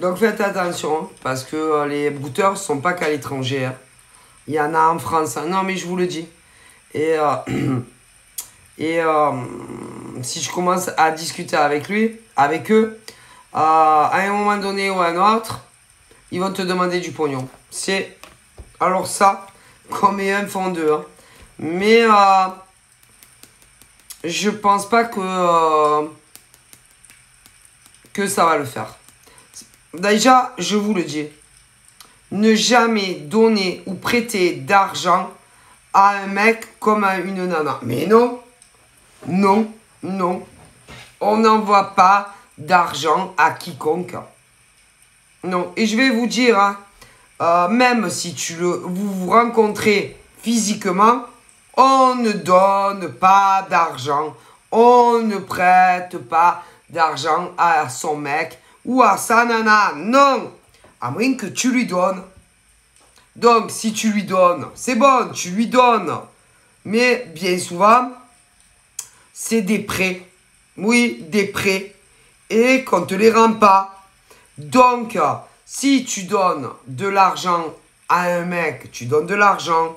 Donc faites attention, parce que les brouteurs ne sont pas qu'à l'étranger. Hein. Il y en a en France. Hein. Non, mais je vous le dis. Et, si je commence à discuter avec eux, à un moment donné ou à un autre, ils vont te demander du pognon. C'est alors ça, combien font d'eux. Hein. Mais je pense pas que ça va le faire. Déjà, je vous le dis, ne jamais donner ou prêter d'argent à un mec comme à une nana. Mais non, non, non. On n'envoie pas d'argent à quiconque. Non, et je vais vous dire, hein, même si vous vous rencontrez physiquement, on ne donne pas d'argent. On ne prête pas d'argent à son mec ou à sa nana. Non, à moins que tu lui donnes. Donc, si tu lui donnes, c'est bon, tu lui donnes. Mais bien souvent, c'est des prêts. Oui, des prêts. Et qu'on ne te les rend pas. Donc, si tu donnes de l'argent à un mec, tu donnes de l'argent,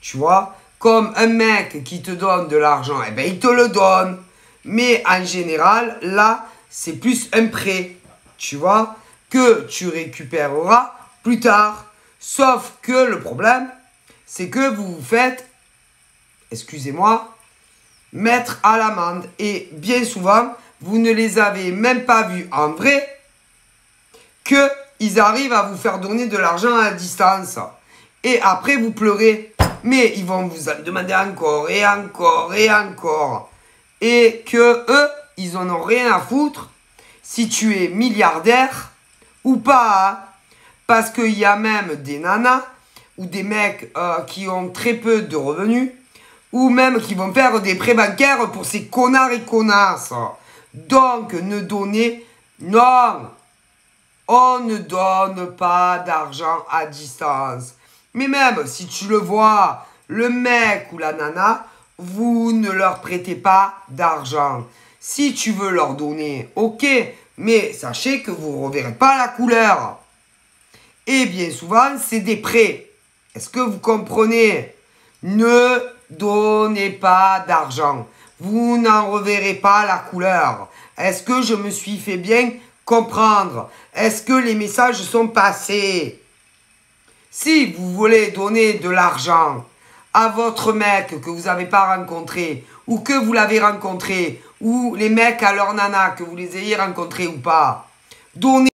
tu vois, comme un mec qui te donne de l'argent, eh ben, il te le donne. Mais en général, là, c'est plus un prêt, tu vois, que tu récupéreras plus tard. Sauf que le problème, c'est que vous vous faites, excusez-moi, mettre à l'amende. Et bien souvent, vous ne les avez même pas vus en vrai, qu'ils arrivent à vous faire donner de l'argent à distance. Et après, vous pleurez. Mais ils vont vous en demander encore et encore et encore. Et que eux, ils en ont rien à foutre si tu es milliardaire ou pas. Hein. Parce qu'il y a même des nanas ou des mecs qui ont très peu de revenus ou même qui vont faire des prêts bancaires pour ces connards et connasses. Donc, ne donnez... Non, on ne donne pas d'argent à distance. Mais même si tu le vois, le mec ou la nana, vous ne leur prêtez pas d'argent. Si tu veux leur donner, ok, mais sachez que vous ne reverrez pas la couleur. Et bien souvent, c'est des prêts. Est-ce que vous comprenez? Ne donnez pas d'argent. Vous n'en reverrez pas la couleur. Est-ce que je me suis fait bien comprendre? Est-ce que les messages sont passés? Si vous voulez donner de l'argent à votre mec que vous n'avez pas rencontré, ou que vous l'avez rencontré, ou les mecs à leur nana, que vous les ayez rencontrés ou pas, donnez